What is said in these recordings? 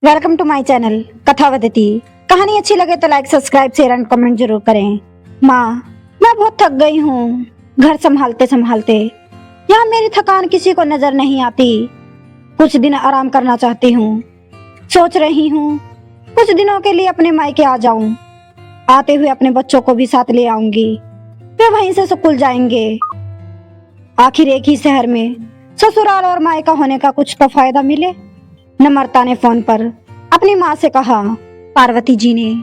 Welcome to my channel Kathavadati. कहानी अच्छी लगे तो like subscribe share and comment जरूर करें। माँ, मैं बहुत थक गई हूँ घर संभालते संभालते। यहाँ मेरी थकान किसी को नजर नहीं आती। कुछ दिन आराम करना चाहती हूँ। सोच रही हूँ कुछ दिनों के लिए अपने मायके आ जाऊं। आते हुए अपने बच्चों को भी साथ ले आऊंगी। वे वहीं से स्कूल जाएंगे। आखिर एक ही शहर में ससुराल और मायका होने का कुछ तो फायदा मिले। नम्रता ने फोन पर अपनी माँ से कहा। पार्वती जी ने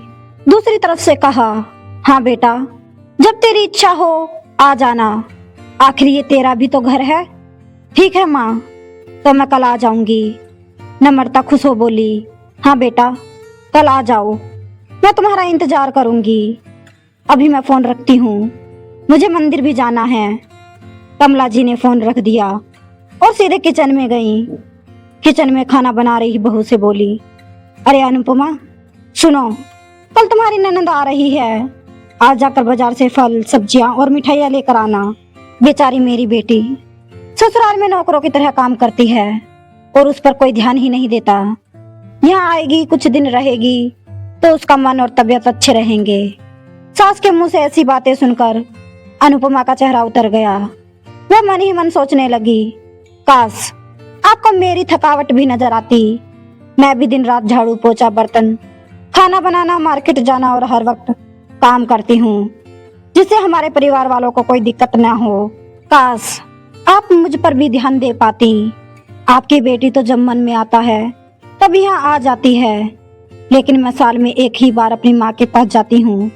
दूसरी तरफ से कहा, हाँ बेटा, जब तेरी इच्छा हो आ जाना। आखिर ये तेरा भी तो घर है। ठीक है माँ, तो मैं कल आ जाऊंगी। नम्रता खुश हो बोली, हाँ बेटा, कल आ जाओ, मैं तुम्हारा इंतजार करूंगी। अभी मैं फोन रखती हूँ, मुझे मंदिर भी जाना है। कमला जी ने फोन रख दिया और सीधे किचन में गई। किचन में खाना बना रही बहू से बोली, अरे अनुपमा, सुनो, कल तुम्हारी ननद आ रही है। आज जाकर बाजार से फल सब्जियां और मिठाइयां लेकर आना। बेचारी मेरी बेटी ससुराल में नौकरों की तरह काम करती है और उस पर कोई ध्यान ही नहीं देता। यहाँ आएगी, कुछ दिन रहेगी तो उसका मन और तबीयत अच्छे रहेंगे। सास के मुंह से ऐसी बातें सुनकर अनुपमा का चेहरा उतर गया। वह मन ही मन सोचने लगी, काश आपको मेरी थकावट भी नजर आती। मैं भी दिन रात झाड़ू पोछा बर्तन खाना बनाना मार्केट जाना और हर वक्त काम करती हूँ, जिससे हमारे परिवार वालों को कोई दिक्कत ना हो। काश आप मुझ पर भी ध्यान दे पाती। आपकी बेटी तो जब मन में आता है तब यहाँ आ जाती है, लेकिन मैं साल में एक ही बार अपनी माँ के पास जाती हूँ,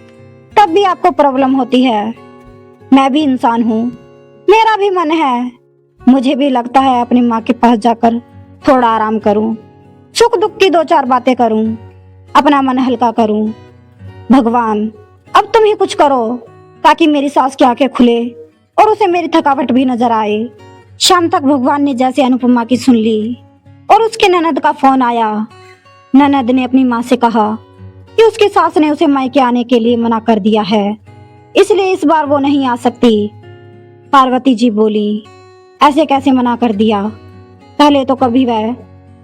तब भी आपको प्रॉब्लम होती है। मैं भी इंसान हूँ, मेरा भी मन है। मुझे भी लगता है अपनी माँ के पास जाकर थोड़ा आराम करूं, सुख दुख की दो चार बातें करूं, अपना मन हल्का करूं। भगवान, अब तुम ही कुछ करो ताकि मेरी सास की आंखें खुले और उसे मेरी थकावट भी नजर आए। शाम तक भगवान ने जैसे अनुपमा की सुन ली और उसके ननद का फोन आया। ननद ने अपनी माँ से कहा कि उसकी सास ने उसे मायके आने के लिए मना कर दिया है, इसलिए इस बार वो नहीं आ सकती। पार्वती जी बोली, ऐसे कैसे मना कर दिया? पहले तो कभी वह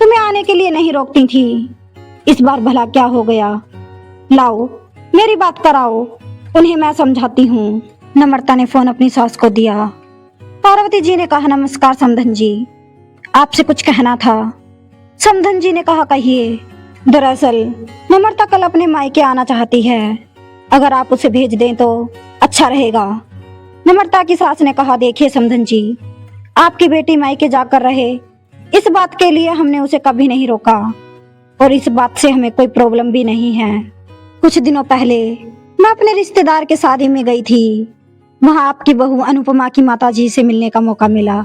तुम्हें आने के लिए नहीं रोकती थी, इस बार भला क्या हो गया? लाओ मेरी बात कराओ, उन्हें मैं समझाती हूँ। नम्रता ने फोन अपनी सास को दिया। पार्वती जी ने कहा, नमस्कार समधन जी, आपसे कुछ कहना था। समधन जी ने कहा, कहिए। दरअसल नम्रता कल अपने मायके आना चाहती है, अगर आप उसे भेज दें तो अच्छा रहेगा। नम्रता की सास ने कहा, देखिए समधन जी, आपकी बेटी मायके जाकर रहे, इस बात के लिए हमने उसे कभी नहीं रोका और इस बात से हमें कोई प्रॉब्लम भी नहीं है। कुछ दिनों पहले मैं अपने रिश्तेदार के शादी में गई थी। वहां आपकी बहू अनुपमा की माताजी से मिलने का मौका मिला।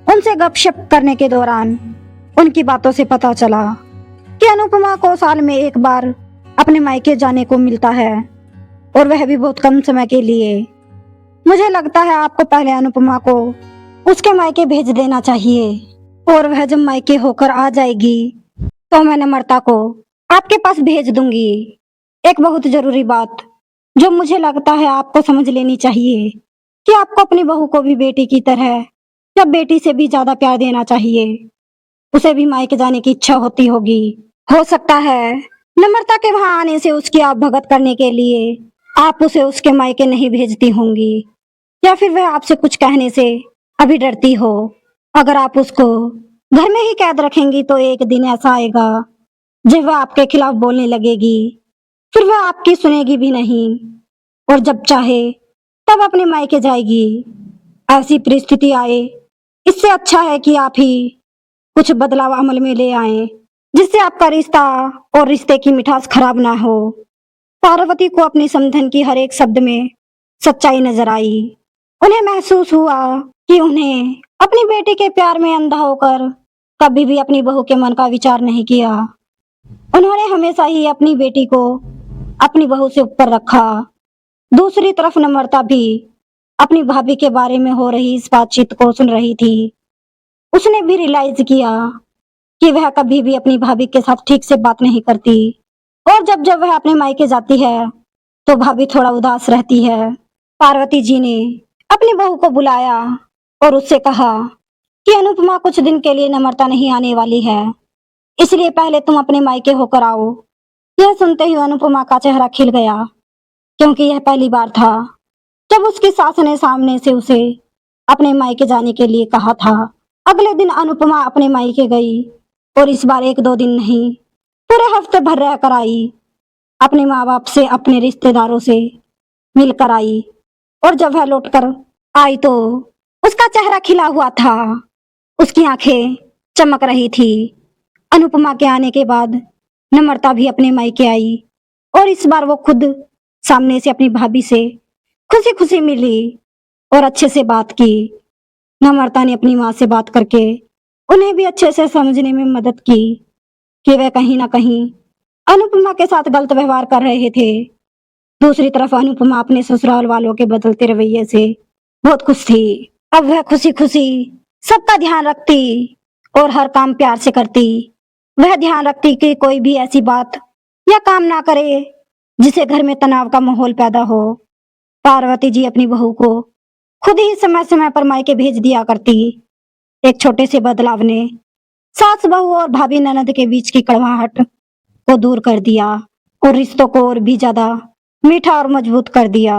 उनसे गपशप करने के दौरान उनकी बातों से पता चला कि अनुपमा को साल में एक बार अपने मायके जाने को मिलता है और वह भी बहुत कम समय के लिए। मुझे लगता है आपको पहले अनुपमा को उसके मायके भेज देना चाहिए और वह जब मायके होकर आ जाएगी तो मैं नम्रता को आपके पास भेज दूंगी। एक बहुत जरूरी बात जो मुझे लगता है आपको समझ लेनी चाहिए कि आपको अपनी बहू को भी बेटी की तरह या बेटी से भी ज्यादा प्यार देना चाहिए। उसे भी मायके जाने की इच्छा होती होगी। हो सकता है नम्रता के वहां आने से उसकी आप भगत करने के लिए आप उसे उसके मायके नहीं भेजती होंगी, या फिर वह आपसे कुछ कहने से अभी डरती हो। अगर आप उसको घर में ही कैद रखेंगी तो एक दिन ऐसा आएगा जब वह आपके खिलाफ बोलने लगेगी, फिर वह आपकी सुनेगी भी नहीं और जब चाहे तब अपने मायके जाएगी। ऐसी परिस्थिति आए, इससे अच्छा है कि आप ही कुछ बदलाव अमल में ले आए, जिससे आपका रिश्ता और रिश्ते की मिठास खराब ना हो। पार्वती को अपनी समधन की हर एक शब्द में सच्चाई नजर आई। उन्हें महसूस हुआ कि उन्हें अपनी बेटी के प्यार में अंधा होकर कभी भी अपनी बहू के मन का विचार नहीं किया। उन्होंने हमेशा ही अपनी बेटी को अपनी बहू से ऊपर रखा। दूसरी तरफ नम्रता भी अपनी भाभी के बारे में हो रही इस बातचीत को सुन रही थी। उसने भी रियलाइज किया कि वह कभी भी अपनी भाभी के साथ ठीक से बात नहीं करती और जब जब वह अपने मायके जाती है तो भाभी थोड़ा उदास रहती है। पार्वती जी ने अपनी बहू को बुलाया और उससे कहा कि अनुपमा कुछ दिन के लिए नम्रता नहीं आने वाली है, इसलिए पहले तुम अपने मायके होकर आओ। यह सुनते ही अनुपमा का चेहरा खिल गया, क्योंकि यह पहली बार था जब उसकी सास ने सामने से उसे अपने मायके जाने के लिए कहा था। अगले दिन अनुपमा अपने मायके गई और इस बार 1-2 दिन नहीं, पूरे हफ्ते भर रह कर आई। अपने माँ बाप से, अपने रिश्तेदारों से मिलकर आई और जब वह लौटकर आई तो उसका चेहरा खिला हुआ था, उसकी आंखें चमक रही थी। अनुपमा के आने के बाद नम्रता भी अपने मायके आई और इस बार वो खुद सामने से अपनी भाभी से खुशी खुशी मिली और अच्छे से बात की। नम्रता ने अपनी माँ से बात करके उन्हें भी अच्छे से समझने में मदद की कि वह कहीं ना कहीं अनुपमा के साथ गलत व्यवहार कर रहे थे। दूसरी तरफ अनुपमा अपने ससुराल वालों के बदलते रवैये से बहुत खुश थी। अब वह खुशी खुशी सबका ध्यान रखती और हर काम प्यार से करती। वह ध्यान रखती कि कोई भी ऐसी बात या काम ना करे जिसे घर में तनाव का माहौल पैदा हो। पार्वती जी अपनी बहू को खुद ही समय समय पर मायके भेज दिया करती। एक छोटे से बदलाव ने सास बहू और भाभी ननद के बीच की कड़वाहट को दूर कर दिया और रिश्तों को और भी ज्यादा मीठा और मजबूत कर दिया।